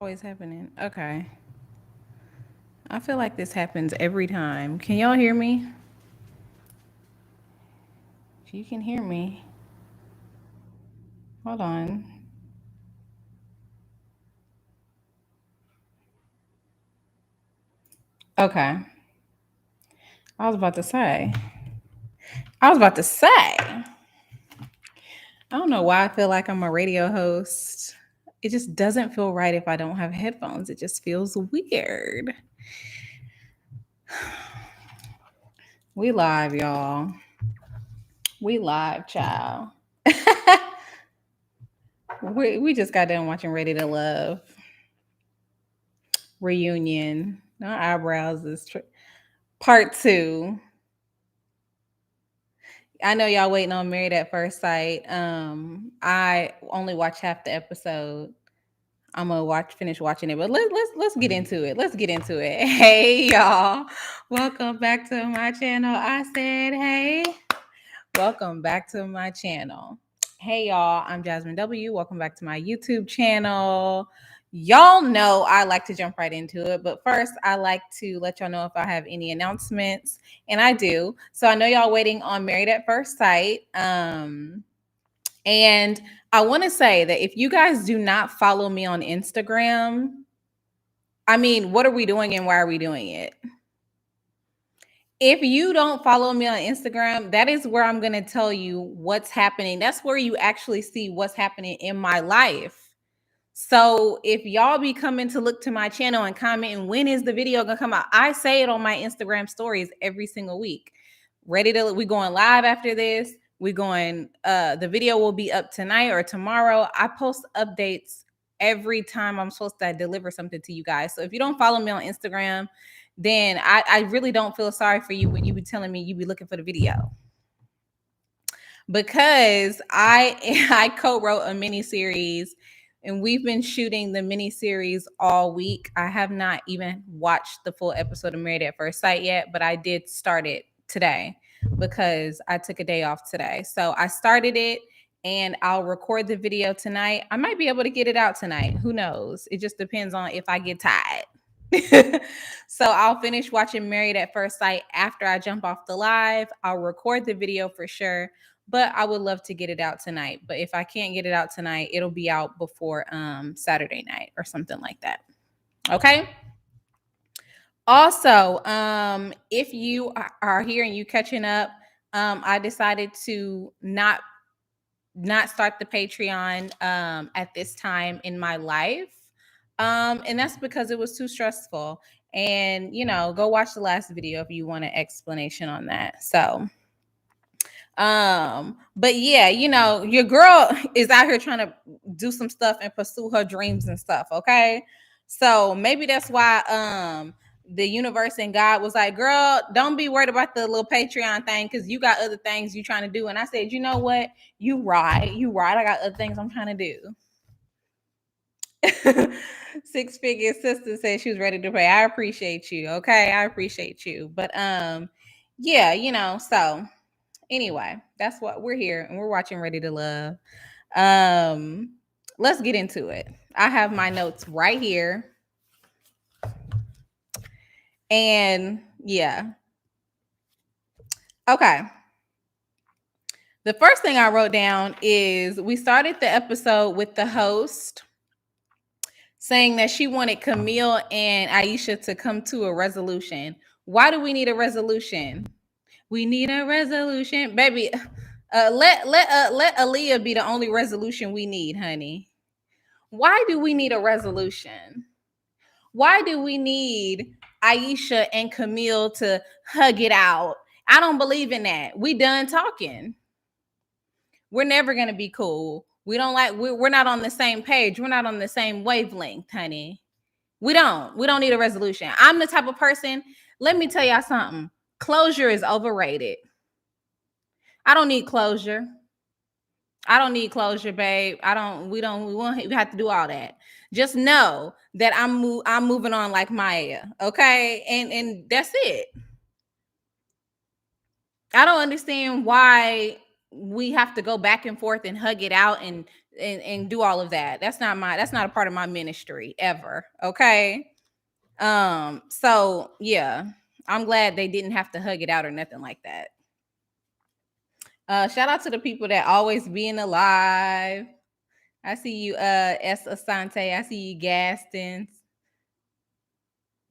Always happening. Okay. I feel like this happens every time. Can y'all hear me? If you can hear me, hold on. Okay. I was about to say. I was about to say. I don't know why I feel like I'm a radio host. It just doesn't feel right if I don't have headphones. It just feels weird. We live, y'all. We live, child. We just got done watching Ready to Love reunion. No eyebrows is part two. I know y'all waiting on Married at First Sight. I only watched half the episode. I'm gonna finish watching it, but let's get into it. Let's get into it. Hey y'all, welcome back to my channel. I said hey, welcome back to my channel. Hey y'all, I'm Jasmine W. Welcome back to my YouTube channel. Y'all know I like to jump right into it, but first I like to let y'all know if I have any announcements, and I do. So I know y'all waiting on Married at First Sight. And I want to say that if you guys do not follow me on Instagram, I mean, what are we doing and why are we doing it? If you don't follow me on Instagram, that is where I'm going to tell you what's happening. That's where you actually see what's happening in my life. So if y'all be coming to look to my channel and commenting, when is the video going to come out? I say it on my Instagram stories every single week. We going live after this. We going, the video will be up tonight or tomorrow. I post updates every time I'm supposed to deliver something to you guys. So if you don't follow me on Instagram, then I really don't feel sorry for you when you be telling me you be looking for the video, because I co-wrote a mini series and we've been shooting the mini series all week. I have not even watched the full episode of Married at First Sight yet, but I did start it today because I took a day off today. So I started it and I'll record the video tonight. I might be able to get it out tonight. Who knows? It just depends on if I get tired. So I'll finish watching Married at First Sight after I jump off the live. I'll record the video for sure, but I would love to get it out tonight. But if I can't get it out tonight, it'll be out before Saturday night or something like that. Okay. Also, if you are here and you catching up, I decided to not start the Patreon at this time in my life. And that's because it was too stressful. And go watch the last video if you want an explanation on that. So but yeah, your girl is out here trying to do some stuff and pursue her dreams and stuff. Okay. So maybe that's why the universe and God was like, girl, don't be worried about the little Patreon thing because you got other things you're trying to do. And I said, you know what? You right. I got other things I'm trying to do. Six figure sister said she was ready to pray. I appreciate you. Okay. I appreciate you. But yeah, so anyway, that's what we're here and we're watching Ready to Love. Um, let's get into it. I have my notes right here. And yeah. Okay. The first thing I wrote down is we started the episode with the host saying that she wanted Camille and Aisha to come to a resolution. Why do we need a resolution? We need a resolution, baby. Let Aaliyah be the only resolution we need, honey. Why do we need a resolution? Why do we need Aisha and Camille to hug it out? I don't believe in that. We done talking. We're never gonna be cool. We don't like. We're not on the same page. We're not on the same wavelength, honey. We don't need a resolution. I'm the type of person. Let me tell y'all something. Closure is overrated. I don't need closure. I don't need closure, babe. We have to do all that. Just know that I'm moving on like Maya, okay? And that's it. I don't understand why we have to go back and forth and hug it out and and do all of that. That's not a part of my ministry ever. Okay. So yeah, I'm glad they didn't have to hug it out or nothing like that. Shout out to the people that always being alive. I see you, S. Asante. I see you, Gaston.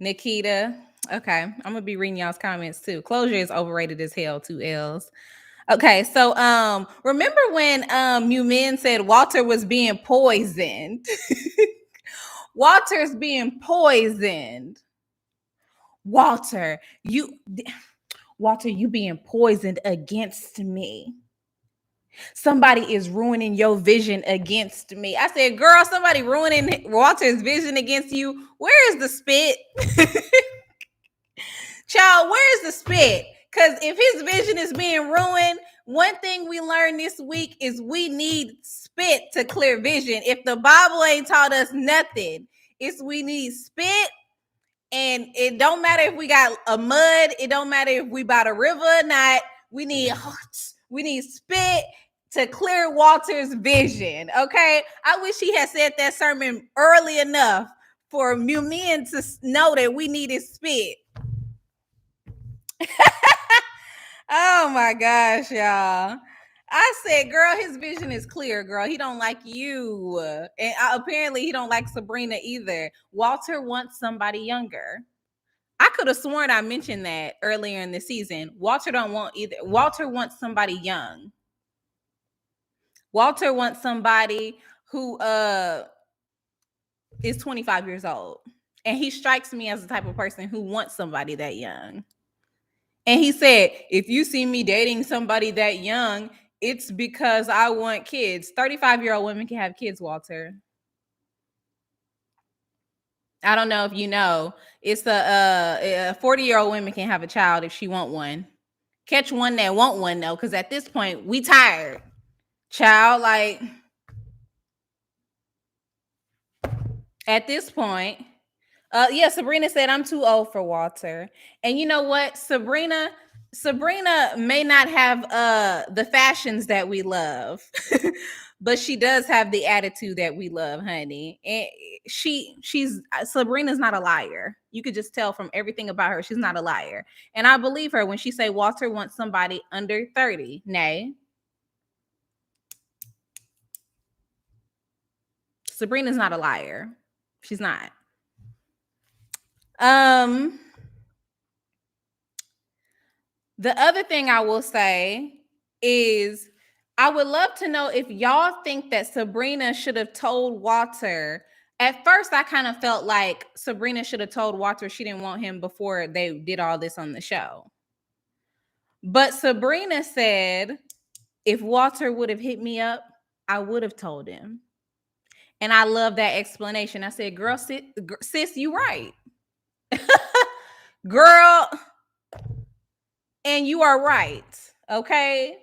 Nikita. Okay, I'm gonna be reading y'all's comments too. Closure is overrated as hell. 2 L's. Okay, so remember when Mumin said Walter was being poisoned? Walter's being poisoned. Walter, you being poisoned against me. Somebody is ruining your vision against me. I said, girl, somebody ruining Walter's vision against you. Where is the spit? Child, where is the spit? Because if his vision is being ruined, one thing we learned this week is we need spit to clear vision. If the Bible ain't taught us nothing, it's we need spit. And it don't matter if we got a mud, it don't matter if we by the river or not. We need spit to clear Walter's vision. Okay. I wish he had said that sermon early enough for Mumin to know that we needed spit. Oh my gosh, y'all. I said, girl, his vision is clear, girl. He don't like you. And apparently he don't like Sabrina either. Walter wants somebody younger. I could have sworn I mentioned that earlier in the season. Walter don't want either. Walter wants somebody young. Walter wants somebody who is 25 years old. And he strikes me as the type of person who wants somebody that young. And he said, if you see me dating somebody that young, it's because I want kids. 35-year-old women can have kids, Walter. I don't know if you know. It's a 40-year-old woman can have a child if she want one. Catch one that want one, though, because at this point, we tired. Child, like, at this point, yeah, Sabrina said, I'm too old for Walter. And you know what? Sabrina may not have the fashions that we love, but she does have the attitude that we love, honey. And she's Sabrina's not a liar. You could just tell from everything about her, she's not a liar. And I believe her when she say Walter wants somebody under 30. Nay. Sabrina's not a liar. She's not. The other thing I will say is I would love to know if y'all think that Sabrina should have told Walter. At first, I kind of felt like Sabrina should have told Walter she didn't want him before they did all this on the show. But Sabrina said, if Walter would have hit me up, I would have told him. And I love that explanation. I said, girl, sis, you right. Girl, and you are right. Okay.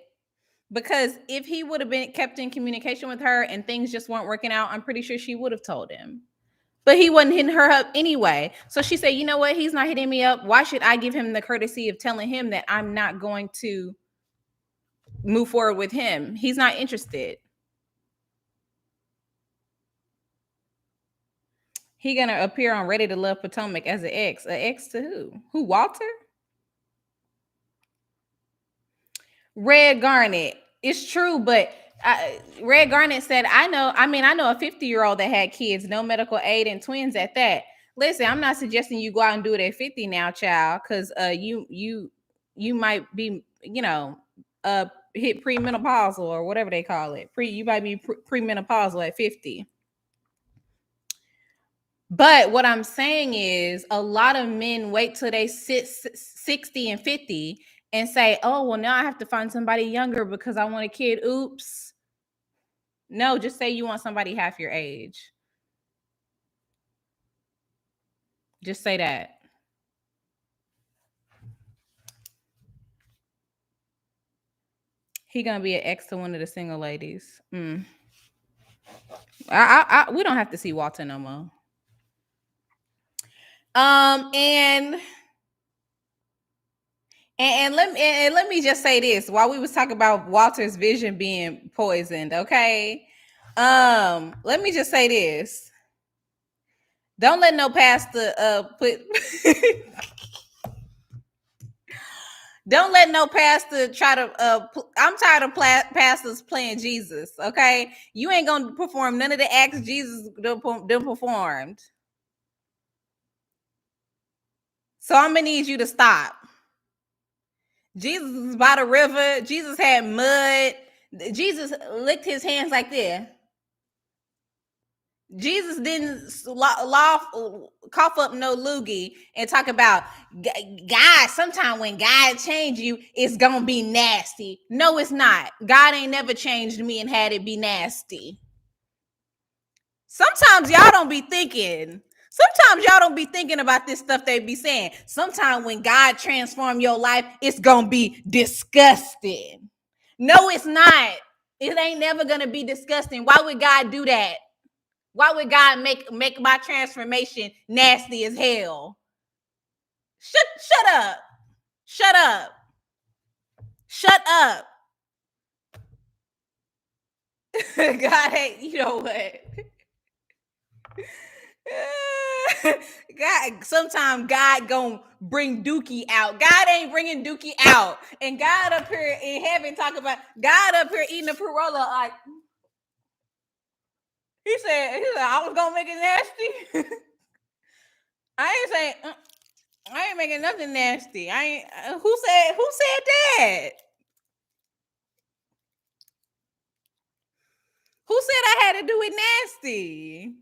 Because if he would have been kept in communication with her and things just weren't working out, I'm pretty sure she would have told him. But he wasn't hitting her up anyway. So she said, you know what? He's not hitting me up. Why should I give him the courtesy of telling him that I'm not going to move forward with him? He's not interested. He gonna appear on Ready to Love Potomac as an ex. An ex to who? Who, Walter? Red Garnet. It's true, but Red Garnet said, I know a 50-year-old that had kids, no medical aid, and twins at that. Listen, I'm not suggesting you go out and do it at 50 now, child, because you might be, hit premenopausal or whatever they call it. You might be premenopausal at 50. But what I'm saying is a lot of men wait till they sit 60 and 50 and say, oh, well, now I have to find somebody younger because I want a kid. Oops. No, just say you want somebody half your age. Just say that. He gonna be an ex to one of the single ladies. We don't have to see Walter no more. And let me just say this while we was talking about Walter's vision being poisoned, okay? Let me just say this. Don't let no pastor put don't let no pastor try to I'm tired of pastors playing Jesus, okay? You ain't gonna perform none of the acts Jesus done performed. So I'm gonna need you to stop. Jesus was by the river. Jesus had mud. Jesus licked his hands like this. Jesus didn't cough up no loogie and talk about God. Sometimes when God change you, it's gonna be nasty. No, it's not. God ain't never changed me and had it be nasty. Sometimes y'all don't be thinking. Sometimes y'all don't be thinking about this stuff they be saying. Sometimes when God transform your life, it's gonna be disgusting. No, it's not. It ain't never gonna be disgusting. Why would God do that? Why would God make my transformation nasty as hell? Shut up. Shut up. Shut up. God ain't, you know what? God, sometimes God gonna bring Dookie out. God ain't bringing Dookie out, and God up here in heaven talk about God up here eating a Corolla. Like he said, I was gonna make it nasty. I ain't saying I ain't making nothing nasty. I ain't. Who said that? Who said I had to do it nasty?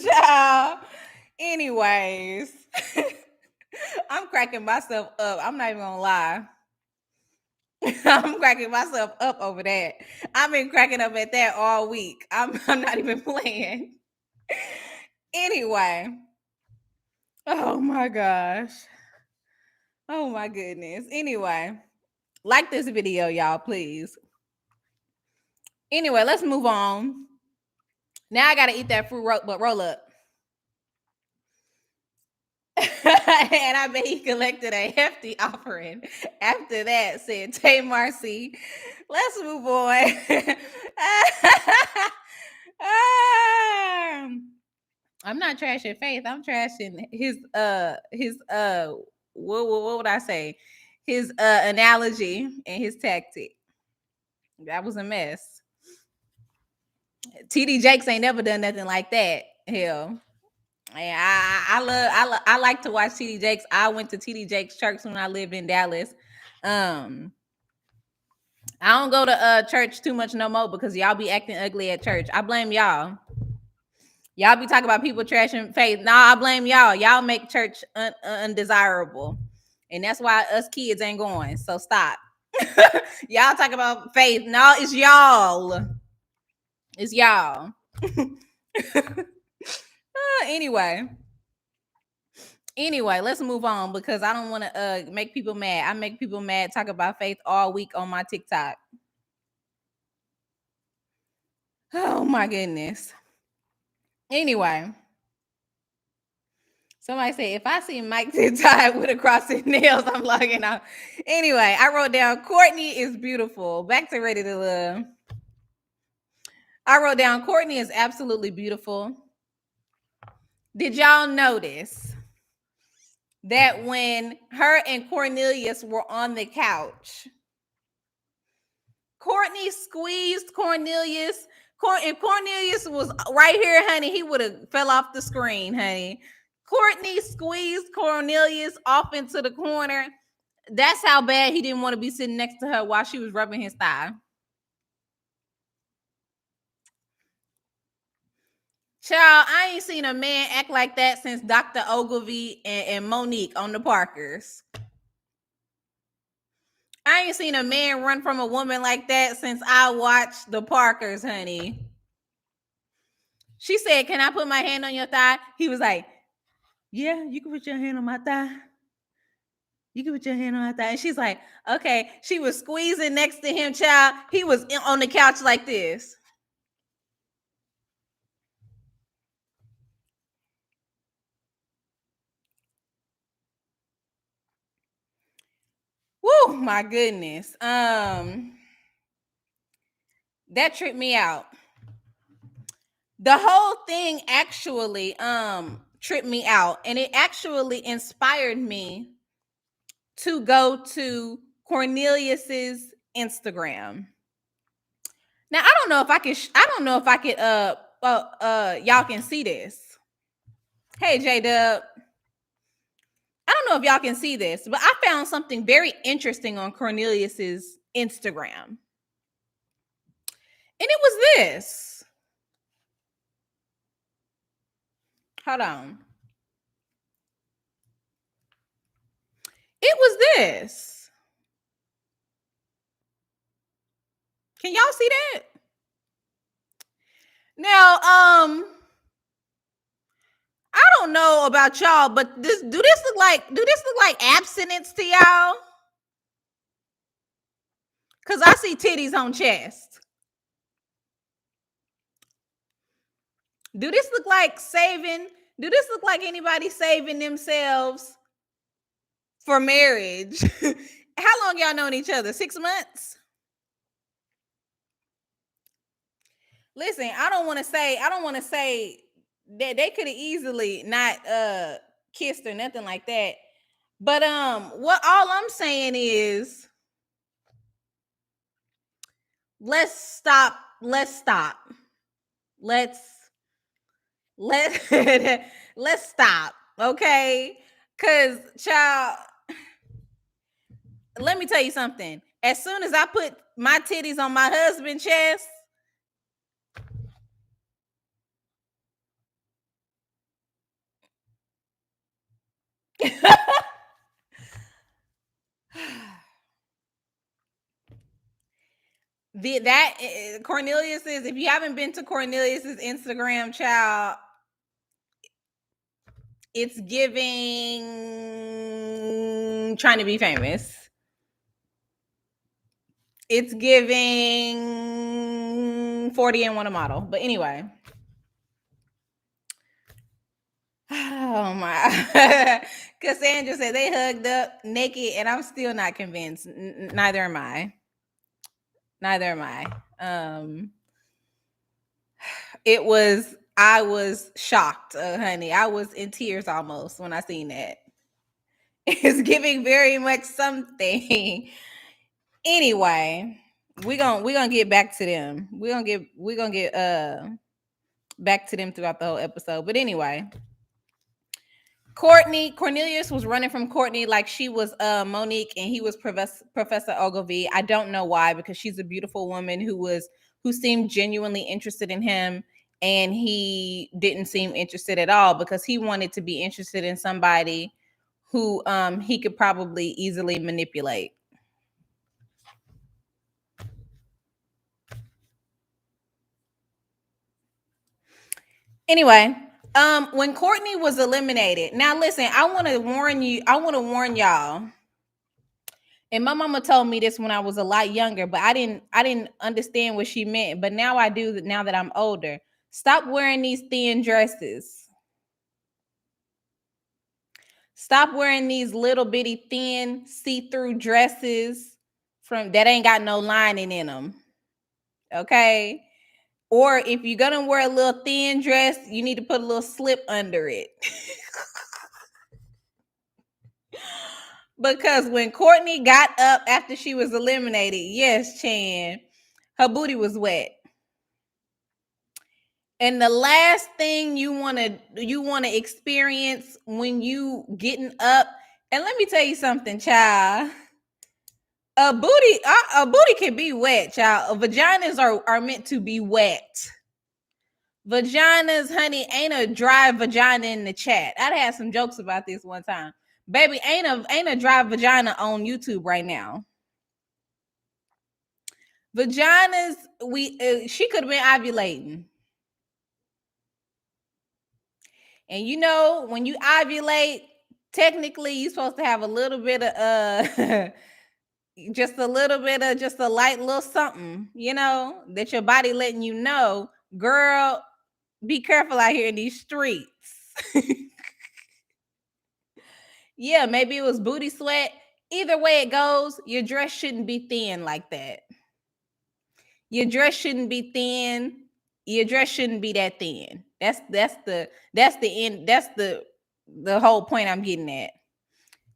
Child. Anyways, I'm cracking myself up. I'm not even gonna lie. I'm cracking myself up over that. I've been cracking up at that all week. I'm not even playing. Anyway. Oh my gosh. Oh my goodness. Anyway, like this video, y'all, please. Anyway, let's move on. Now I gotta eat that fruit roll up. And I bet he collected a hefty offering. After that, said Tay Marcy. Let's move on. I'm not trashing Faith. I'm trashing his what would I say? His analogy and his tactic. That was a mess. TD Jakes ain't never done nothing like that. Hell. And I like to watch TD Jakes. I went to TD Jakes church when I lived in Dallas. I don't go to church too much no more because y'all be acting ugly at church. I blame y'all. Y'all be talking about people trashing Faith. Nah, I blame y'all. Y'all make church undesirable. And that's why us kids ain't going. So stop. Y'all talk about Faith. No, it's y'all. It's y'all. Anyway, let's move on because I don't want to make people mad. I make people mad talk about Faith all week on my TikTok. Oh my goodness. Anyway, somebody said if I see Mike tied with a cross his nails, I'm logging out. Anyway, I wrote down Courtney is beautiful. Back to Ready to Love. I wrote down Courtney is absolutely beautiful. Did y'all notice that when her and Cornelius were on the couch, Courtney squeezed Cornelius. If Cornelius was right here, honey, he would have fell off the screen, honey. Courtney squeezed Cornelius off into the corner. That's how bad he didn't want to be sitting next to her while she was rubbing his thigh. Child, I ain't seen a man act like that since Dr. Ogilvy and Monique on the Parkers. I ain't seen a man run from a woman like that since I watched the Parkers, honey. She said, "Can I put my hand on your thigh?" He was like, "Yeah, you can put your hand on my thigh. You can put your hand on my thigh." And she's like, "Okay." She was squeezing next to him, child. He was on the couch like this. Woo! my goodness. That tripped me out. The whole thing actually tripped me out, and it actually inspired me to go to Cornelius's Instagram. Now I don't know if I can I don't know if I could y'all can see this. Hey J Dub. I don't know if y'all can see this, but I found something very interesting on Cornelius's Instagram. And it was this. Hold on. It was this. Can y'all see that? Now, I don't know about y'all, but do this look like abstinence to y'all? Cause I see titties on chest. Do this look like anybody saving themselves for marriage? How long y'all known each other? 6 months? Listen, I don't want to say that they could have easily not kissed or nothing like that. But what all I'm saying is let's stop. Let's stop. Let's stop. Okay? Cause child, let me tell you something. As soon as I put my titties on my husband's chest, Cornelius is, if you haven't been to Cornelius's Instagram, child, it's giving trying to be famous. It's giving 40 and want a model. But anyway. Oh my. Cassandra said they hugged up naked, and I'm still not convinced. Neither am I. I was shocked, honey. I was in tears almost when I seen that. It's giving very much something. Anyway, we're gonna get back to them. We're gonna get back to them throughout the whole episode. But anyway, Cornelius was running from Courtney like she was Monique and he was Professor Ogilvy. I don't know why, because she's a beautiful woman who seemed genuinely interested in him, and he didn't seem interested at all because he wanted to be interested in somebody who he could probably easily manipulate. Anyway, when Courtney was eliminated, now listen, I want to warn y'all. And my mama told me this when I was a lot younger, but I didn't understand what she meant. But now I do, now that I'm older. Stop wearing these thin dresses. Stop wearing these little bitty thin see-through dresses from that ain't got no lining in them. Okay? Or if you're gonna wear a little thin dress, you need to put a little slip under it. Because when Courtney got up after she was eliminated, yes, Chan, her booty was wet. And the last thing you want to experience when you getting up, and let me tell you something, child. A booty can be wet, child. Vaginas are meant to be wet. Vaginas, honey, ain't a dry vagina in the chat. I'd had some jokes about this one time. Baby, ain't a dry vagina on YouTube right now. Vaginas, she could have been ovulating. And you know, when you ovulate, technically you're supposed to have a little bit of just a light little something, you know, that your body letting you know, girl, be careful out here in these streets. Yeah, maybe it was booty sweat. Either way it goes, your dress shouldn't be thin like that. Your dress shouldn't be thin. Your dress shouldn't be that thin. That's the whole point I'm getting at.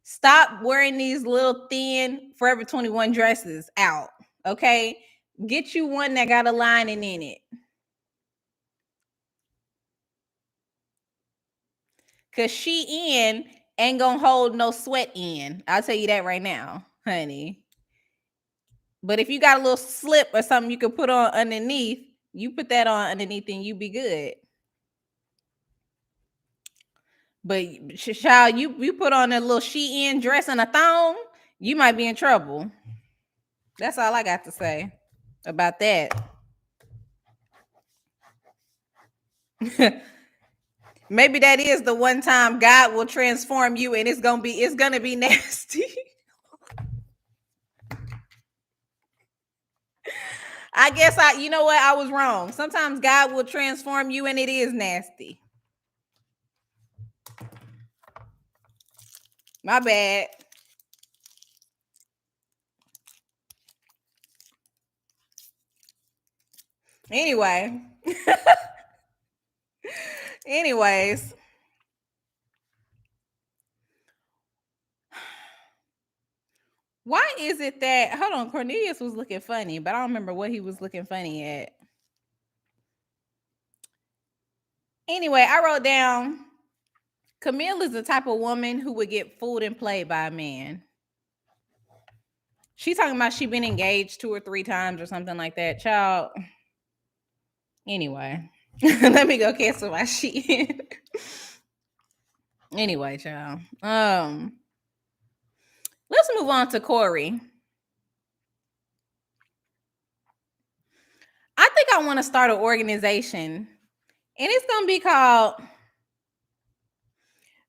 Stop wearing these little thin Forever 21 dresses out. Okay? Get you one that got a lining in it. Cause Shein ain't gonna hold no sweat in. I'll tell you that right now, honey. But if you got a little slip or something you can put on underneath, you put that on underneath and you be good. But child, you put on a little Shein dress and a thong, you might be in trouble. That's all I got to say about that. Maybe that is the one time God will transform you and it's gonna be nasty. I guess you know what? I was wrong. Sometimes God will transform you and it is nasty. My bad. Anyway. Anyways. Why is it that hold on, Cornelius was looking funny, but I don't remember what he was looking funny at. Anyway, I wrote down Camille is the type of woman who would get fooled and played by a man. She's talking about she been engaged 2 or 3 times or something like that. Child. Anyway, let me go cancel my sheet. Anyway, child. Let's move on to Corey. I think I want to start an organization, and it's gonna be called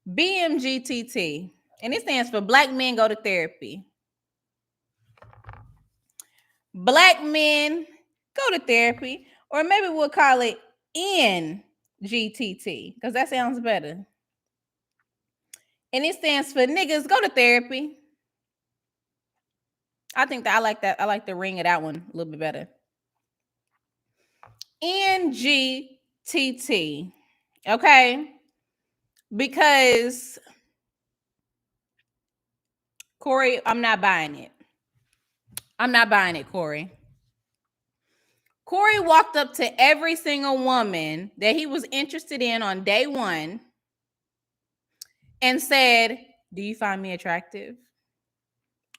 BMGTT, and it stands for Black Men Go to Therapy. Black men go to therapy, or maybe we'll call it NGTT because that sounds better. And it stands for niggas go to therapy. I think that I like that. I like the ring of that one a little bit better. NGTT. Okay. Because Corey, I'm not buying it. I'm not buying it, Corey. Corey walked up to every single woman that he was interested in on day one and said, "Do you find me attractive?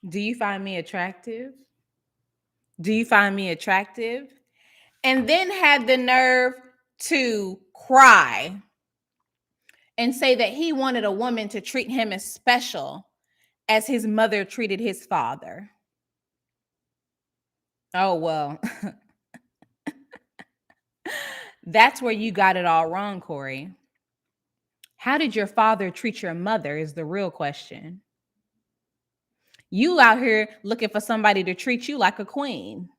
Do you find me attractive? Do you find me attractive?" And then had the nerve to cry and say that he wanted a woman to treat him as special as his mother treated his father. Oh, well. That's where you got it all wrong, Corey. How did your father treat your mother is the real question. You out here looking for somebody to treat you like a queen.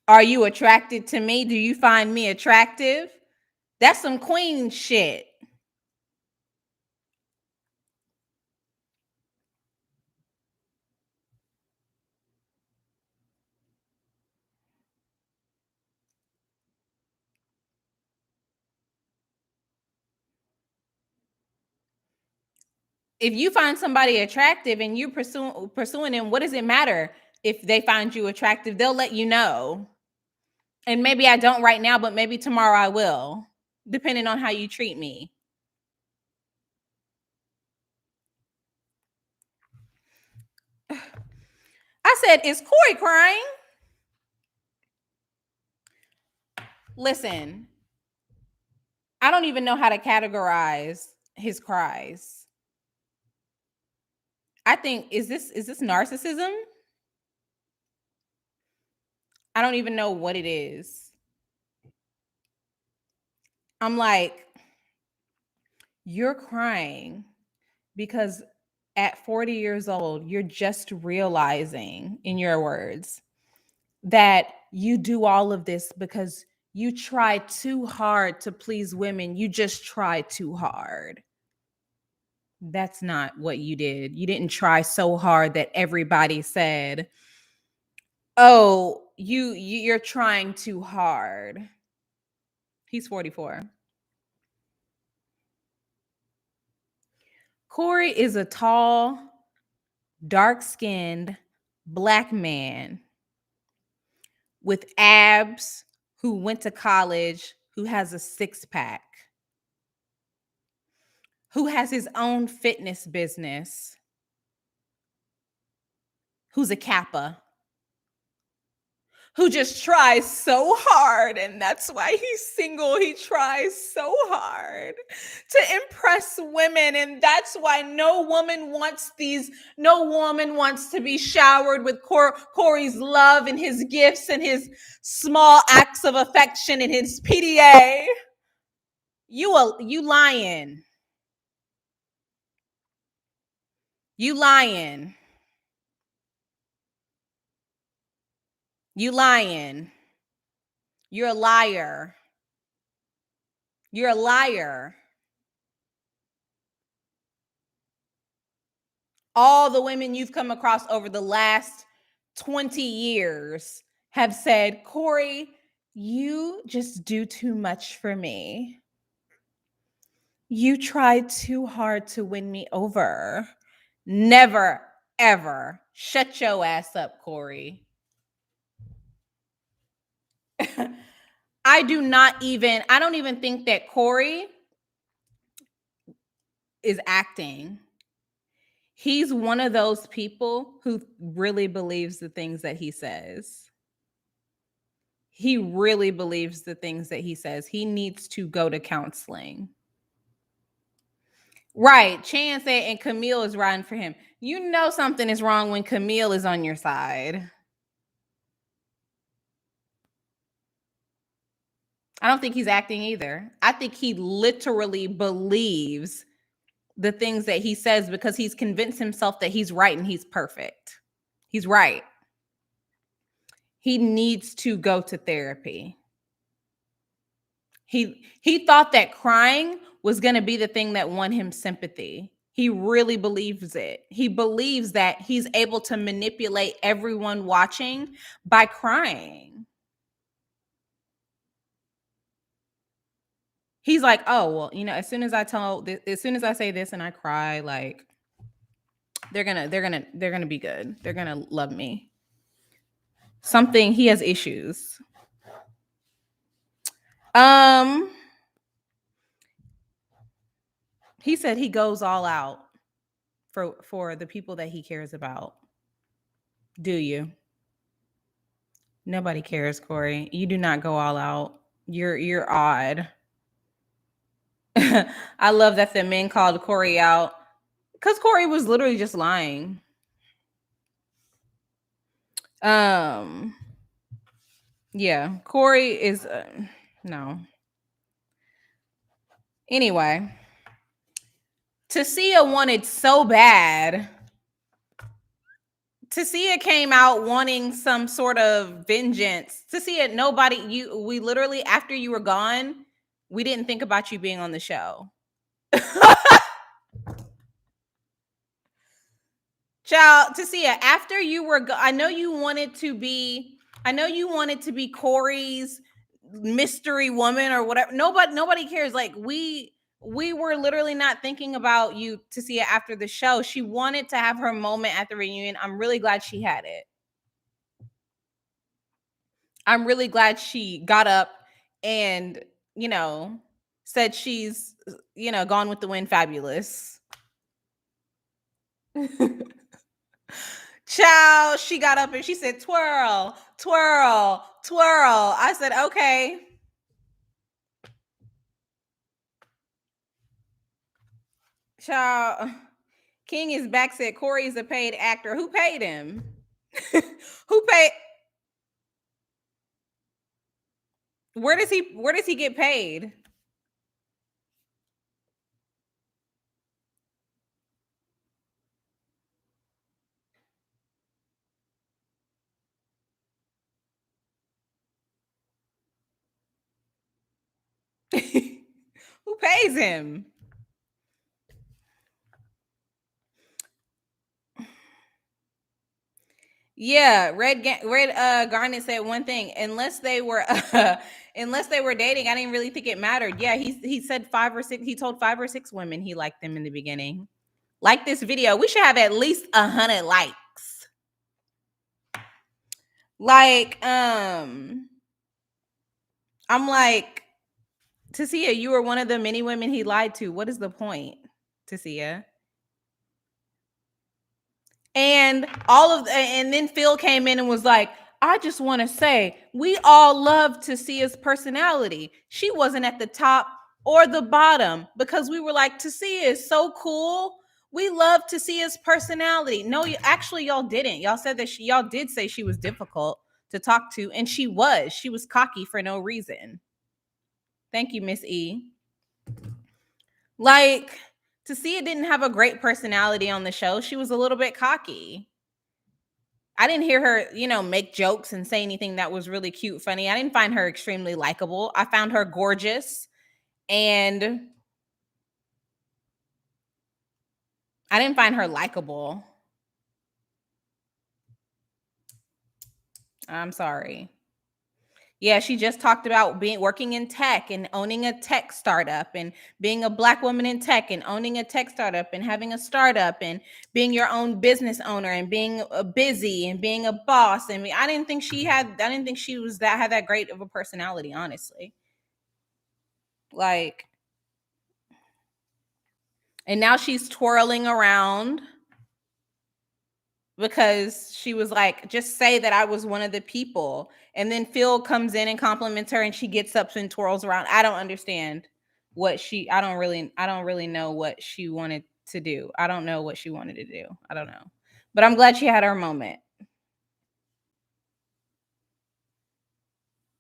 Are you attracted to me? Do you find me attractive? That's some queen shit. If you find somebody attractive and you pursuing them, what does it matter if they find you attractive? They'll let you know. And maybe I don't right now, but maybe tomorrow I will, depending on how you treat me. I said, is Corey crying? Listen, I don't even know how to categorize his cries. I think is this narcissism? I don't even know what it is. I'm like, you're crying because at 40 years old, you're just realizing, in your words, that you do all of this because you try too hard to please women. You just try too hard. That's not what you did. You didn't try so hard that everybody said, "Oh, you're trying too hard." He's 44. Corey is a tall, dark-skinned black man with abs who went to college, who has a six-pack, who has his own fitness business, who's a Kappa, who just tries so hard, and that's why he's single. He tries so hard to impress women, and that's why no woman wants to be showered with Corey's love and his gifts and his small acts of affection and his PDA. You lying. You lying. You lying. You're a liar. You're a liar. All the women you've come across over the last 20 years have said, Corey, you just do too much for me. You try too hard to win me over. Never, ever. Shut your ass up, Corey. I don't even think that Corey is acting. He's one of those people who really believes the things that he says. He really believes the things that he says. He needs to go to counseling. Right. Chan said, and Camille is riding for him. You know something is wrong when Camille is on your side. I don't think he's acting either. I think he literally believes the things that he says because he's convinced himself that he's right and he's perfect. He's right. He needs to go to therapy. He thought that crying was going to be the thing that won him sympathy. He really believes it. He believes that he's able to manipulate everyone watching by crying. He's like, "Oh, well, as soon as I say this and I cry, like they're going to be good. They're going to love me." He has issues. He said he goes all out for the people that he cares about. Do you? Nobody cares, Corey. You do not go all out. You're odd. I love that the men called Corey out because Corey was literally just lying. Yeah, Corey is no. Anyway, Tasia wanted so bad. Tasia came out wanting some sort of vengeance. Tasia, we literally, after you were gone, we didn't think about you being on the show. Child, Tasia, after you were I know you wanted to be Corey's mystery woman or whatever. Nobody cares. Like we were literally not thinking about you, Tasia, after the show. She wanted to have her moment at the reunion. I'm really glad she had it. I'm really glad she got up and, said she's, gone with the wind fabulous. Child, she got up and she said, twirl, twirl, twirl. I said, okay. Child, King is back, said Corey is a paid actor. Who paid him? Who paid? Where does he get paid? Who pays him? Yeah, Garnet said one thing. Unless they were unless they were dating, I didn't really think it mattered. Yeah, he said 5 or 6. He told 5 or 6 women he liked them in the beginning. Like this video, we should have at least 100 likes. Like, I'm like, Tasia, you were one of the many women he lied to. What is the point, Tasia? And then Phil came in and was like, I just want to say we all love Tasia's personality. She wasn't at the top or the bottom because we were like, Tasia is so cool. We love Tasia's personality. No, actually, y'all didn't. Y'all said that y'all did say she was difficult to talk to, and she was. She was cocky for no reason. Thank you, Miss E. Like, Tasia didn't have a great personality on the show. She was a little bit cocky. I didn't hear her, make jokes and say anything that was really cute, funny. I didn't find her extremely likable. I found her gorgeous, and I didn't find her likable. I'm sorry. Yeah, she just talked about working in tech and owning a tech startup and being a Black woman in tech and owning a tech startup and having a startup and being your own business owner and being busy and being a boss. And I didn't think she had that great of a personality, honestly. Like, and now she's twirling around because she was like, just say that I was one of the people. And then Phil comes in and compliments her and she gets up and twirls around. I don't understand I don't really know what she wanted to do. I don't know what she wanted to do. I don't know. But I'm glad she had her moment.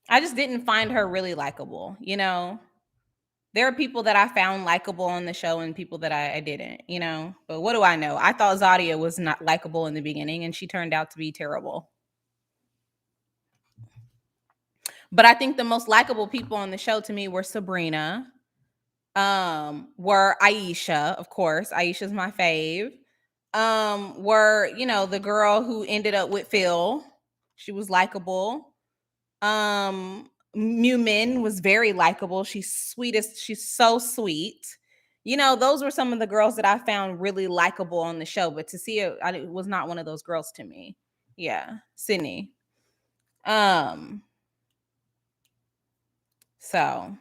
I just didn't find her really likable, There are people that I found likable on the show and people that I didn't, But what do I know? I thought Zadia was not likable in the beginning and she turned out to be terrible. But I think the most likable people on the show to me were Sabrina, were Aisha, of course. Aisha's my fave. Were, the girl who ended up with Phil. She was likable. Mumin was very likable. She's so sweet. Those were some of the girls that I found really likable on the show. But Tasia, it was not one of those girls to me. Yeah, Sydney. So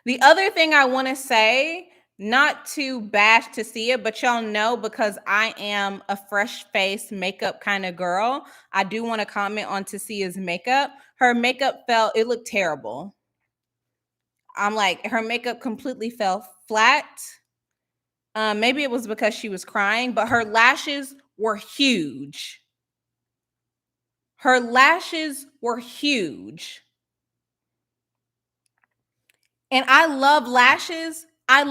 the other thing I want to say, not to bash Tasia, but y'all know because I am a fresh face makeup kind of girl, I do want to comment on Tasia's makeup. Her makeup it looked terrible. I'm like, her makeup completely fell flat. Maybe it was because she was crying, but her lashes were huge. Her lashes were huge. And I love lashes. I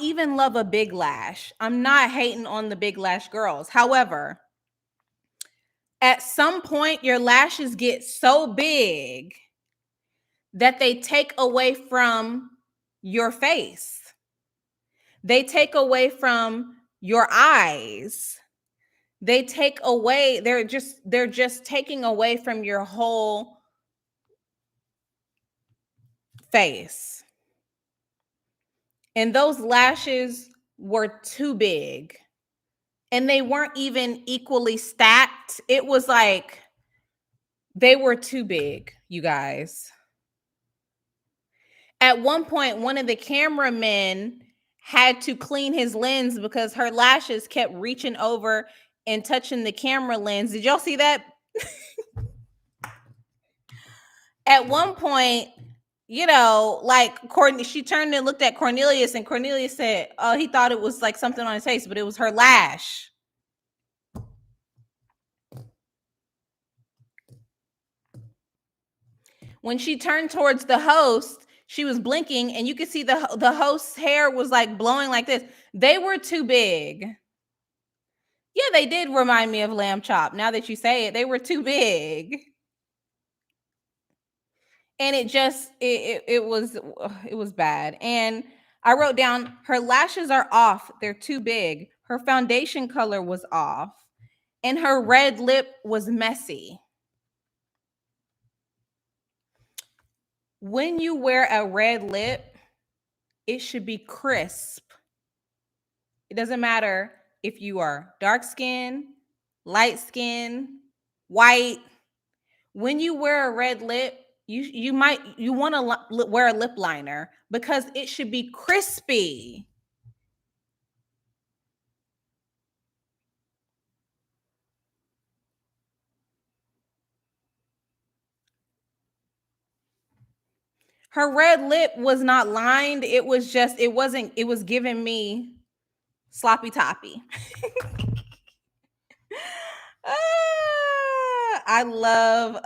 even love a big lash. I'm not hating on the big lash girls. However, at some point, your lashes get so big that they take away from your face. They take away from your eyes. They're just taking away from your whole face. And those lashes were too big. And they weren't even equally stacked. It was like they were too big, you guys. At one point, one of the cameramen had to clean his lens because her lashes kept reaching over and touching the camera lens. Did y'all see that? At one point, she turned and looked at Cornelius, and Cornelius said, oh, he thought it was like something on his face, but it was her lash. When she turned towards the host, she was blinking, and you could see the host's hair was like blowing like this. They were too big. Yeah, they did remind me of lamb chop. Now that you say it, they were too big. And it was bad. And I wrote down her lashes are off. They're too big. Her foundation color was off. and her red lip was messy. When you wear a red lip, it should be crisp. It doesn't matter if you are dark skin, light skin, white. When you wear a red lip, you want to wear a lip liner because it should be crispy. Her red lip was not lined. It was giving me sloppy toppy. I love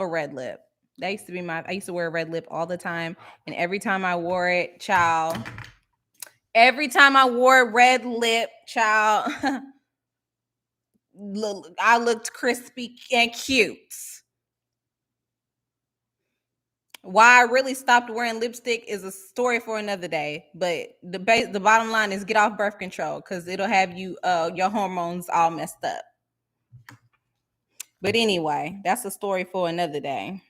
a red lip. I used to wear a red lip all the time. And every time I wore it, child, every time I wore a red lip, child, I looked crispy and cute. Why I really stopped wearing lipstick is a story for another day. But the bottom line is get off birth control because it'll have you your hormones all messed up. But anyway, that's a story for another day.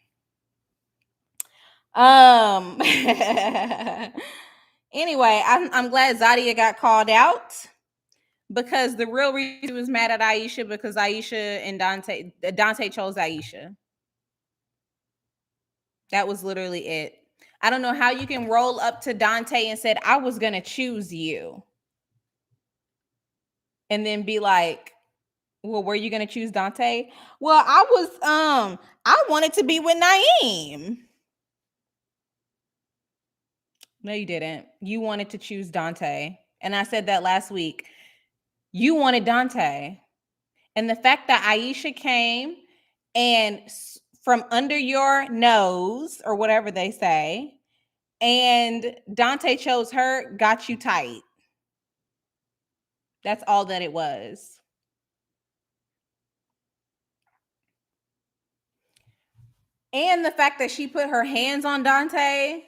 Anyway, I'm glad Zadia got called out because the real reason she was mad at Aisha because Aisha and Dante chose Aisha. That was literally it. I don't know how you can roll up to Dante and said, I was going to choose you. And then be like, well, were you going to choose Dante? Well, I wanted to be with Naeem. No, you didn't. You wanted to choose Dante. And I said that last week. You wanted Dante. And the fact that Aisha came and from under your nose or whatever they say, and Dante chose her, got you tight. That's all that it was. And the fact that she put her hands on Dante,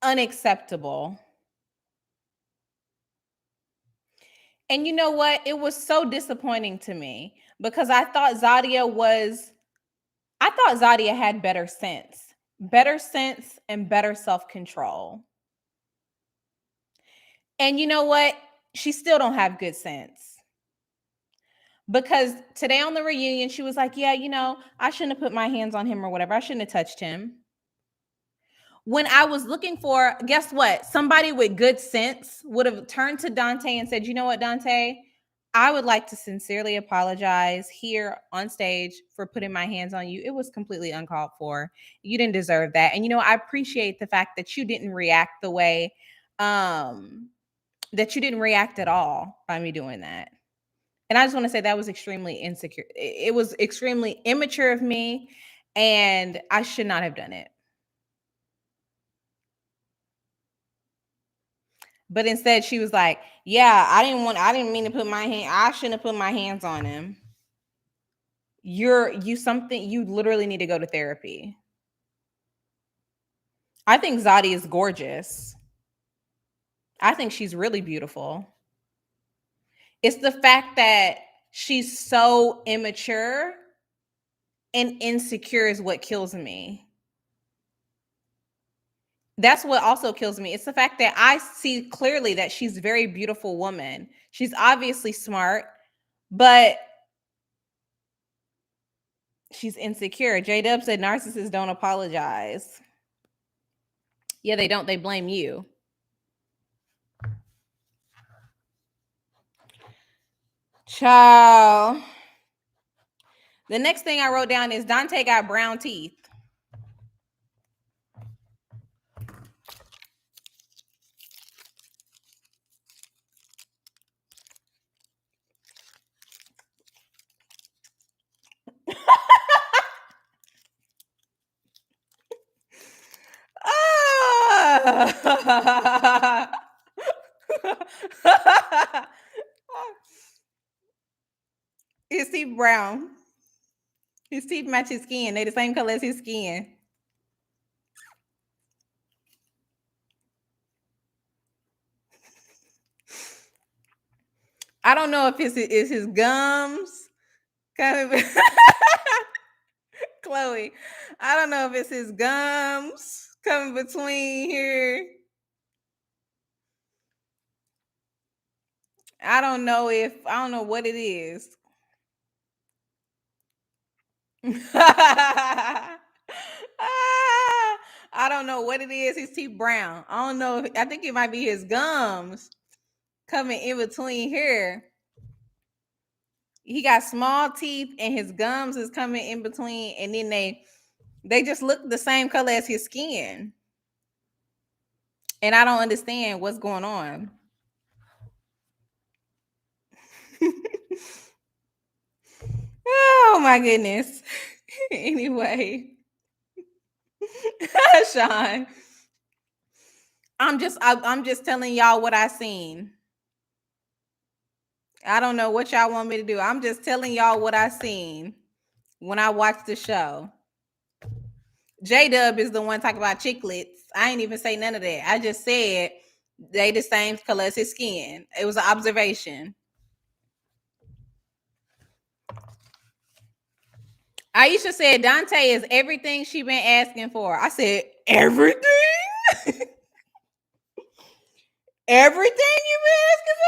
unacceptable. And you know what? It was so disappointing to me because I thought Zadia had better sense and better self-control. And you know what? She still don't have good sense. Because today on the reunion, she was like, yeah, I shouldn't have put my hands on him or whatever. I shouldn't have touched him. When I was looking for, guess what? Somebody with good sense would have turned to Dante and said, you know what, Dante? I would like to sincerely apologize here on stage for putting my hands on you. It was completely uncalled for. You didn't deserve that. And, I appreciate the fact that you didn't react the way that you didn't react at all by me doing that. And I just want to say that was extremely insecure. It was extremely immature of me, and I should not have done it. But instead, she was like, "Yeah, I didn't mean to put my hand. I shouldn't have put my hands on him. You literally need to go to therapy." I think Zadia is gorgeous. I think she's really beautiful. It's the fact that she's so immature and insecure is what kills me. That's what also kills me. It's the fact that I see clearly that she's a very beautiful woman. She's obviously smart, but she's insecure. J-Dub said narcissists don't apologize. Yeah, they don't. They blame you. Ciao. The next thing I wrote down is Dante got brown teeth. His teeth brown. His teeth match his skin. They're the same color as his skin. I don't know if it's his gums coming. Chloe, I don't know if it's his gums coming between here. I don't know what it is. I don't know what it is. His teeth brown. I don't know. I think it might be his gums coming in between here. He got small teeth and his gums is coming in between, and then they just look the same color as his skin. And I don't understand what's going on. Oh my goodness. Anyway, Sean, I'm just telling y'all what I seen. I don't know what y'all want me to do. I'm just telling y'all what I seen when I watched the show. J Dub is the one talking about chiclets. I ain't even say none of that. I just said they the same color as his skin. It was an observation. Aisha said Dante is everything she been asking for. I said everything. Everything you been asking for?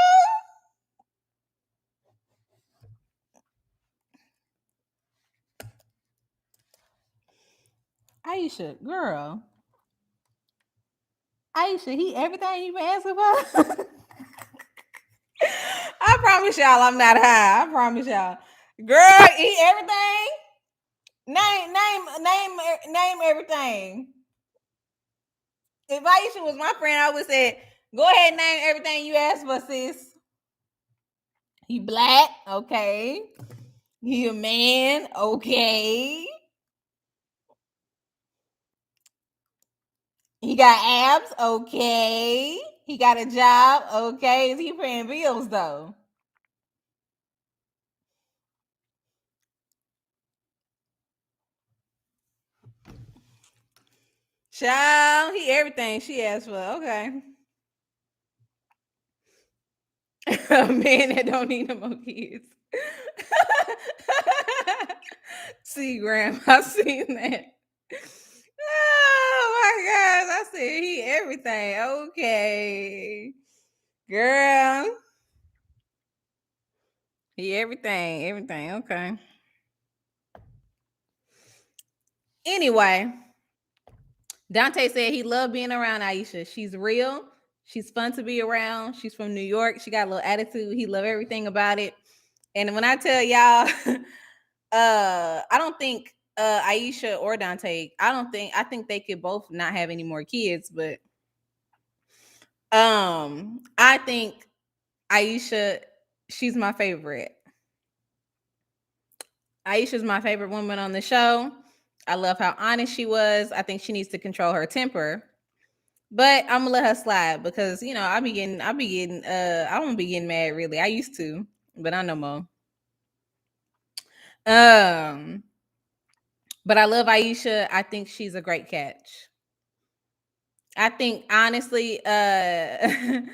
Aisha, girl. Aisha, he everything you been asking for. I promise y'all I'm not high. I promise y'all. Girl, eat everything. Name everything. If Aisha was my friend, I would say, go ahead and name everything you asked for, sis. He black, okay. He a man, okay. He got abs, okay. He got a job, okay. Is he paying bills though? Child, he everything she asked for, okay. A man that don't need no more kids. See, Graham, I seen that. Oh my gosh, I said he everything. Okay. Girl. He everything. Okay. Anyway, Dante said he loved being around Aisha. She's real. She's fun to be around. She's from New York. She got a little attitude. He loved everything about it. And when I tell y'all, I don't think Aisha or Dante, I think they could both not have any more kids, but I think Aisha, she's my favorite. Aisha's my favorite woman on the show. I love how honest she was. I think she needs to control her temper. But I'm gonna let her slide because I won't be getting mad really. I used to, but I no more. Um, but I love Aisha. I think she's a great catch. I think honestly, Nikirika,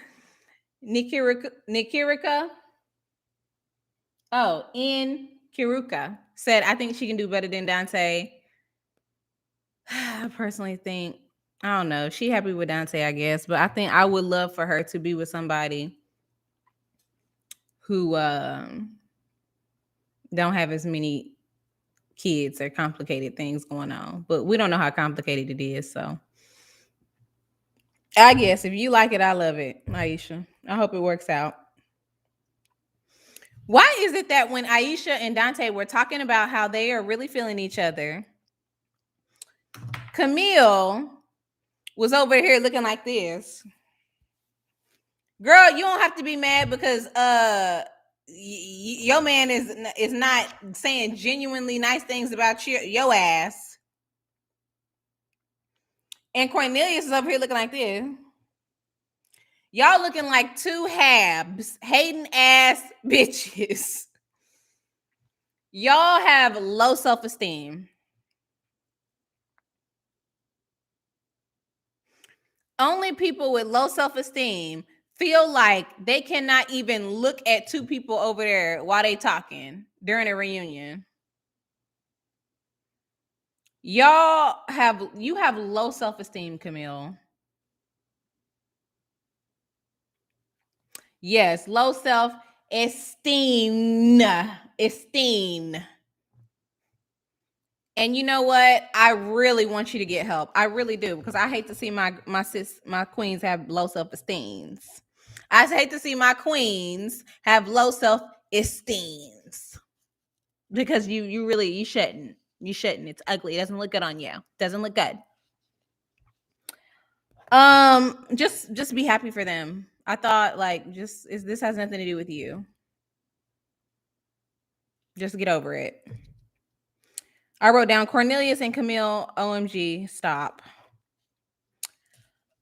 in Kiruka said, I think she can do better than Dante. I personally think, I don't know. She happy with Dante, I guess, but I think I would love for her to be with somebody who don't have as many kids or complicated things going on. But we don't know how complicated it is, so I guess if you like it, I love it, Aisha. I hope it works out. Why is it that when Aisha and Dante were talking about how they are really feeling each other, Camille was over here looking like this? Girl, you don't have to be mad because your man is not saying genuinely nice things about your ass. And Cornelius is over here looking like this. Y'all looking like two habs, hating ass bitches. Y'all have low self-esteem. Only people with low self-esteem feel like they cannot even look at two people over there while they talking during a reunion. You have low self-esteem, Camille. Yes, low self-esteem. Esteem. And you know what? I really want you to get help. I really do, because I hate to see my queens have low self-esteems. I hate to see my queens have low self-esteems. Because you shouldn't. You shouldn't. It's ugly. It doesn't look good on you. Doesn't look good. Just be happy for them. I thought this has nothing to do with you. Just get over it. I wrote down Cornelius and Camille, OMG, stop.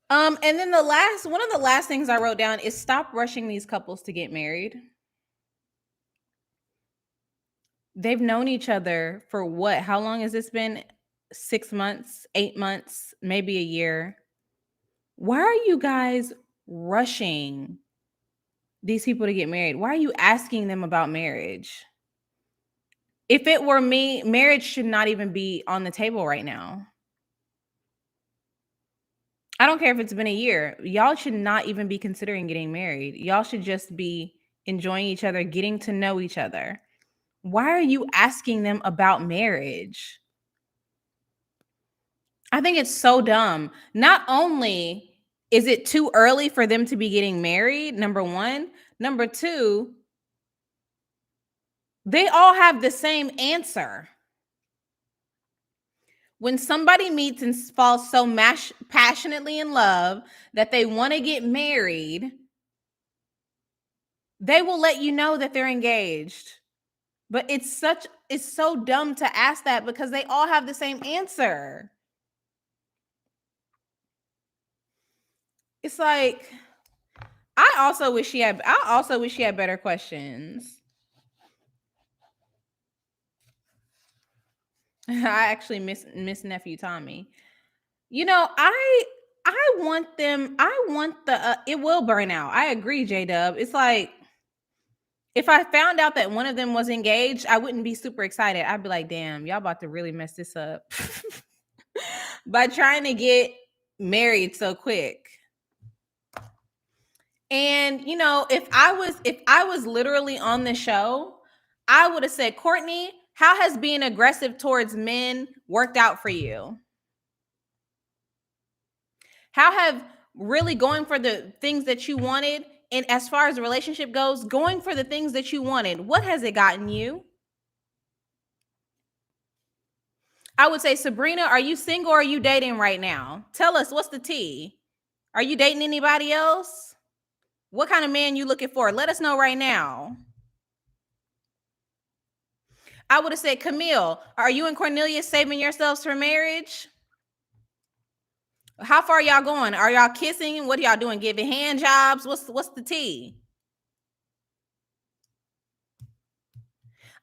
And then one of the last things I wrote down is stop rushing these couples to get married. They've known each other for what? How long has this been? 6 months, 8 months, maybe a year. Why are you guys rushing these people to get married? Why are you asking them about marriage? If it were me, marriage should not even be on the table right now. I don't care if it's been a year. Y'all should not even be considering getting married. Y'all should just be enjoying each other, getting to know each other. Why are you asking them about marriage? I think it's so dumb. Not only is it too early for them to be getting married, number one. Number two, they all have the same answer. When somebody meets and falls so passionately in love that they want to get married, they will let you know that they're engaged. But it's so dumb to ask that, because they all have the same answer. It's like, I also wish she had better questions. I actually miss nephew Tommy. You know, I want them. I want it will burn out. I agree, J-Dub. It's like, if I found out that one of them was engaged, I wouldn't be super excited. I'd be like, damn, y'all about to really mess this up by trying to get married so quick. And you know, if I was literally on the show, I would have said, Courtney, how has being aggressive towards men worked out for you? How have really going for the things that you wanted, and as far as the relationship goes, going for the things that you wanted, what has it gotten you? I would say, Sabrina, are you single or are you dating right now? Tell us, what's the tea? Are you dating anybody else? What kind of man you looking for? Let us know right now. I would have said, Camille, are you and Cornelius saving yourselves for marriage? How far y'all going? Are y'all kissing? What are y'all doing? Giving hand jobs? What's the tea?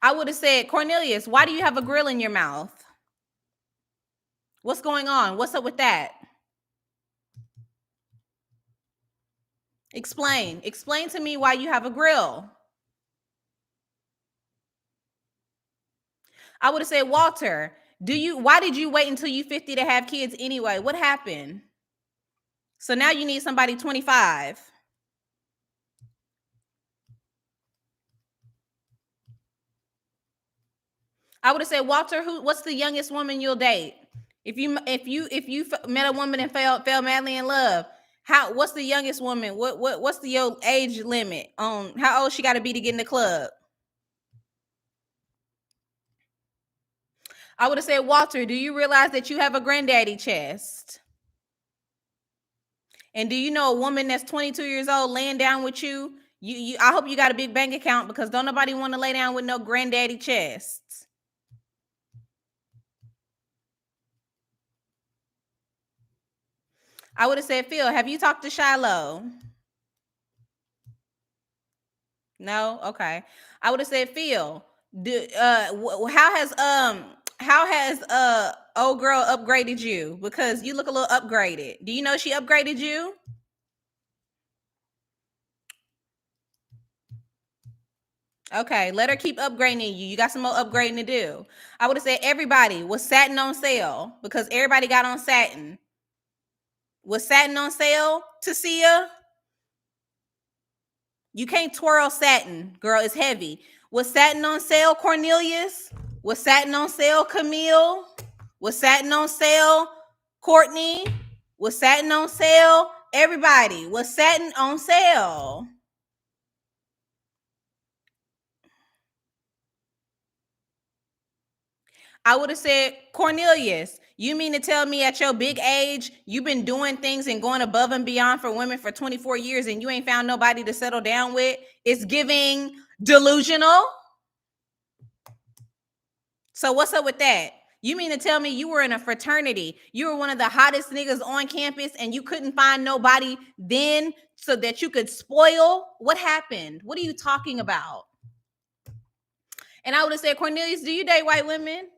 I would have said, Cornelius, why do you have a grill in your mouth? What's going on? What's up with that? Explain to me why you have a grill. I would have said, Walter, why did you wait until you 50 to have kids anyway? What happened? So now you need somebody 25. I would have said, Walter, what's the youngest woman you'll date? If you met a woman and fell madly in love, what's the youngest woman? What's your age limit on how old she got to be to get in the club? I would have said, Walter, do you realize that you have a granddaddy chest? And do you know a woman that's 22 years old laying down with you? I hope you got a big bank account, because don't nobody want to lay down with no granddaddy chests. I would have said, Phil, have you talked to Shiloh? No? Okay. I would have said, Phil, how has old girl upgraded you? Because you look a little upgraded. Do you know she upgraded you? Okay, let her keep upgrading you. You got some more upgrading to do. I would have said everybody was satin on sale because everybody got on satin. Was satin on sale, Tasia? You can't twirl satin, girl. It's heavy. Was satin on sale, Cornelius? Was satin on sale, Camille? Was satin on sale, Courtney? Was satin on sale, everybody? Was satin on sale? I would have said, Cornelius, you mean to tell me at your big age, you've been doing things and going above and beyond for women for 24 years and you ain't found nobody to settle down with? It's giving delusional. So what's up with that? You mean to tell me you were in a fraternity? You were one of the hottest niggas on campus and you couldn't find nobody then so that you could spoil? What happened? What are you talking about? And I would have said, Cornelius, do you date white women?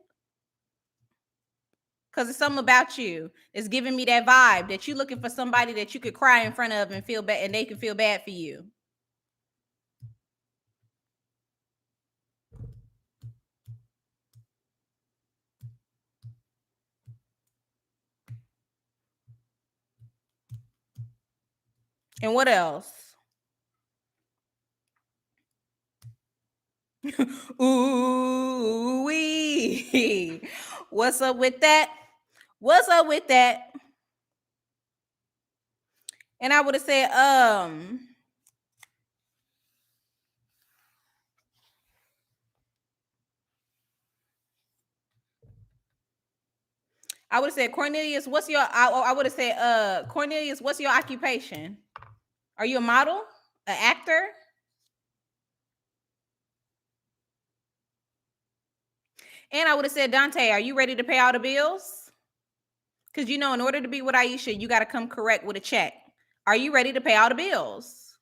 Because it's something about you. It's giving me that vibe that you're looking for somebody that you could cry in front of and feel bad, and they can feel bad for you. And what else? Ooh wee. What's up with that? What's up with that? And I would have said, I would have said, Cornelius, what's your I would have said, Cornelius, what's your occupation? Are you a model? An actor? And I would have said, Dante, are you ready to pay all the bills? Because you know, in order to be with Aisha, you got to come correct with a check. Are you ready to pay all the bills?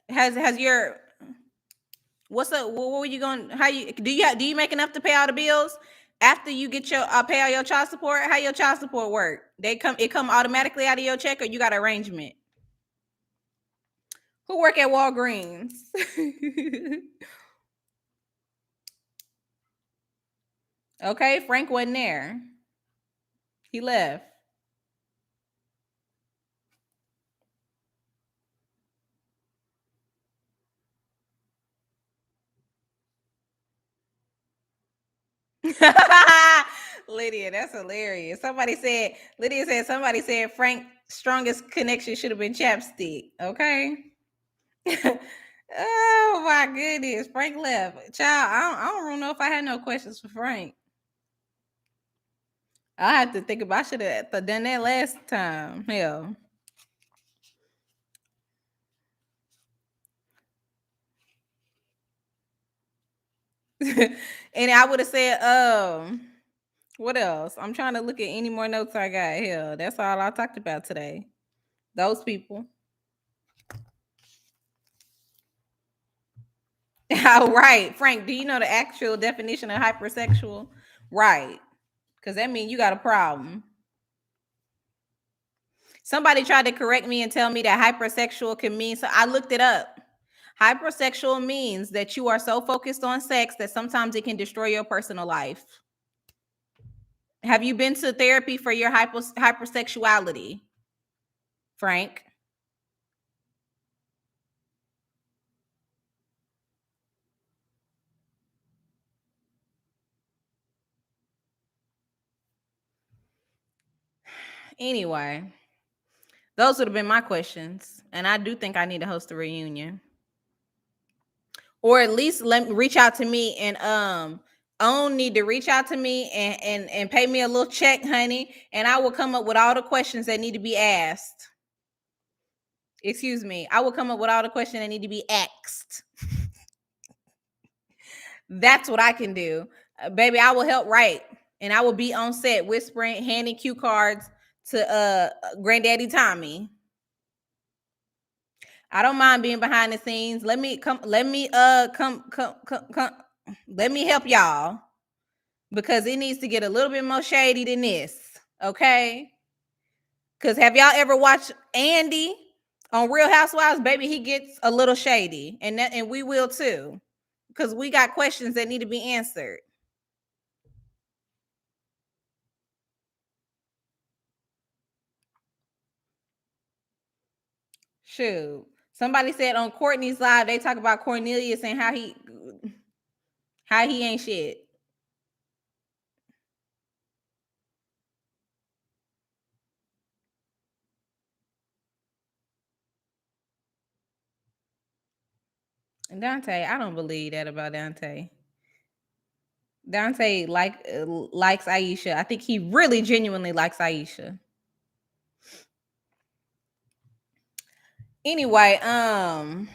Has your what's up? What were you going? How you do you make enough to pay all the bills after you get your pay all your child support? How your child support work? It come automatically out of your check, or you got arrangement? Who work at Walgreens? Okay, Frank wasn't there. He left. Lydia, that's hilarious. Lydia said somebody said Frank's strongest connection should have been chapstick. Okay. Oh my goodness. Frank left. Child, I don't know if I had no questions for Frank. I had to think about I should have done that last time. Hell. And I would have said, what else? I'm trying to look at any more notes I got. Hell, that's all I talked about today. Those people. Right. Frank, do you know the actual definition of hypersexual? Right. Because that means you got a problem. Somebody tried to correct me and tell me that hypersexual can mean, so I looked it up. Hypersexual means that you are so focused on sex that sometimes it can destroy your personal life. Have you been to therapy for your hypersexuality, Frank? Anyway, those would have been my questions. And I do think I need to host a reunion. Or at least let me reach out to me and own need to reach out to me and pay me a little check, honey, and I will come up with all the questions that need to be asked. Excuse me. I will come up with all the questions that need to be asked. That's what I can do. Baby, I will help write and I will be on set whispering, handing cue cards to Granddaddy Tommy. I don't mind being behind the scenes. Let me come let me help y'all because it needs to get a little bit more shady than this. Okay? Because have y'all ever watched Andy? On Real Housewives, baby, he gets a little shady, and we will too, because we got questions that need to be answered. Shoot. Somebody said on Courtney's live, they talk about Cornelius and how he ain't shit. And Dante, I don't believe that about Dante. Dante likes Aisha. I think he really genuinely likes Aisha. Anyway, I'm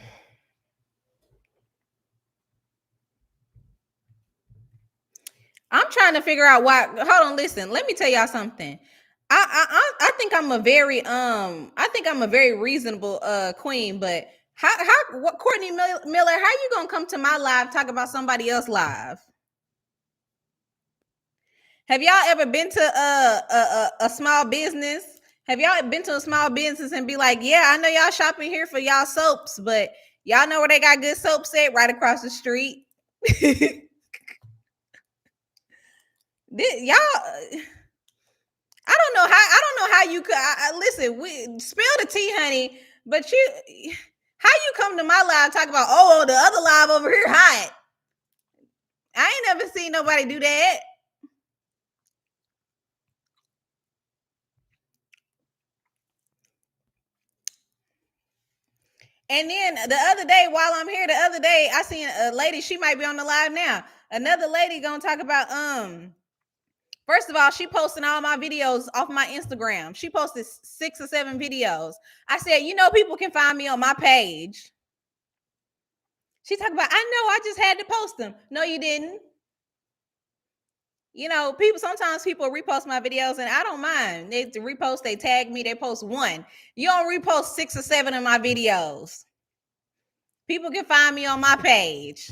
trying to figure out why. Hold on, listen. Let me tell y'all something. I think I'm a very reasonable queen, but what Courtney Miller, how you gonna come to my live talk about somebody else live? Have y'all ever been to a small business? Have y'all been to a small business and be like, yeah, I know y'all shopping here for y'all soaps, but y'all know where they got good soaps at? Right across the street. Y'all, I don't know how you could. Listen. We spill the tea, honey. But how you come to my live talk about the other live over here hot? I ain't never seen nobody do that. And then the other day, while I'm here, I seen a lady. She might be on the live now. Another lady gonna talk about First of all, she posting all my videos off my Instagram. She posted 6 or 7 videos. I said, people can find me on my page. She talked about, I know, I just had to post them. No, you didn't. Sometimes people repost my videos and I don't mind. They repost, they tag me, they post 1. You don't repost 6 or 7 of my videos. People can find me on my page.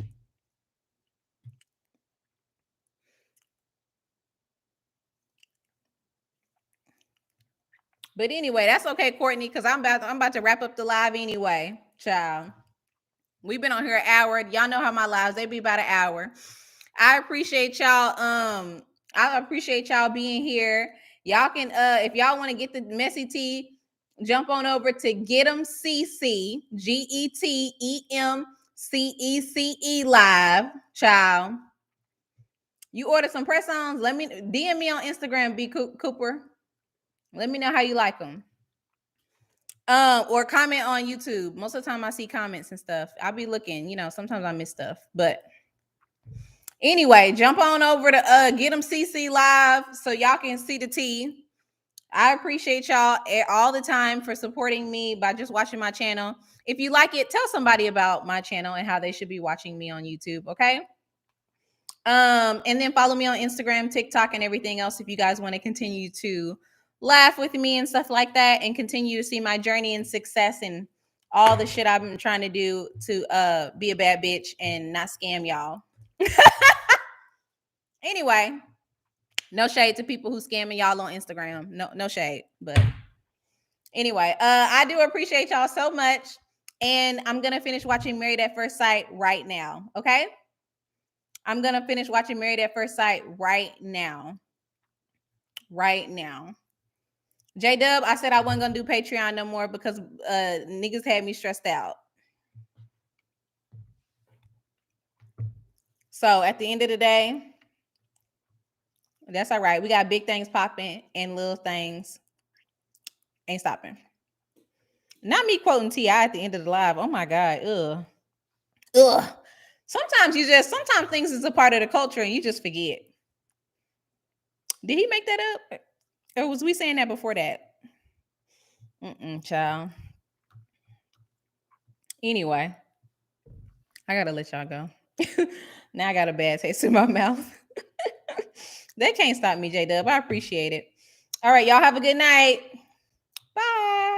But anyway, that's okay, Courtney, because I'm about to wrap up the live anyway, child. We've been on here an hour. Y'all know how my lives, they be about an hour. I appreciate y'all. I appreciate y'all being here. Y'all can if y'all want to get the messy tea, jump on over to Getem CC, GETEMCECE live, child. You order some press-ons, let me DM me on Instagram, B Cooper. Let me know how you like them. Or comment on YouTube. Most of the time I see comments and stuff. I'll be looking, sometimes I miss stuff. But anyway, jump on over to Getem CC live so y'all can see the tea. I appreciate y'all all the time for supporting me by just watching my channel. If you like it, tell somebody about my channel and how they should be watching me on YouTube, okay? And then follow me on Instagram, TikTok, and everything else if you guys want to continue to laugh with me and stuff like that and continue to see my journey and success and all the shit I've been trying to do to be a bad bitch and not scam y'all. Anyway, no shade to people who scamming y'all on Instagram. No shade. But anyway, I do appreciate y'all so much. And I'm gonna finish watching Married at First Sight right now. Okay. I'm gonna finish watching Married at First Sight right now. Right now. J Dub, I said I wasn't gonna do Patreon no more because niggas had me stressed out. So at the end of the day, that's all right. We got big things popping and little things ain't stopping. Not me quoting T.I. at the end of the live. Oh my God. Ugh. Sometimes things is a part of the culture and you just forget. Did he make that up? Or was we saying that before that? Child. Anyway, I gotta let y'all go. Now I got a bad taste in my mouth. They can't stop me, J Dub. I appreciate it. All right, y'all have a good night. Bye.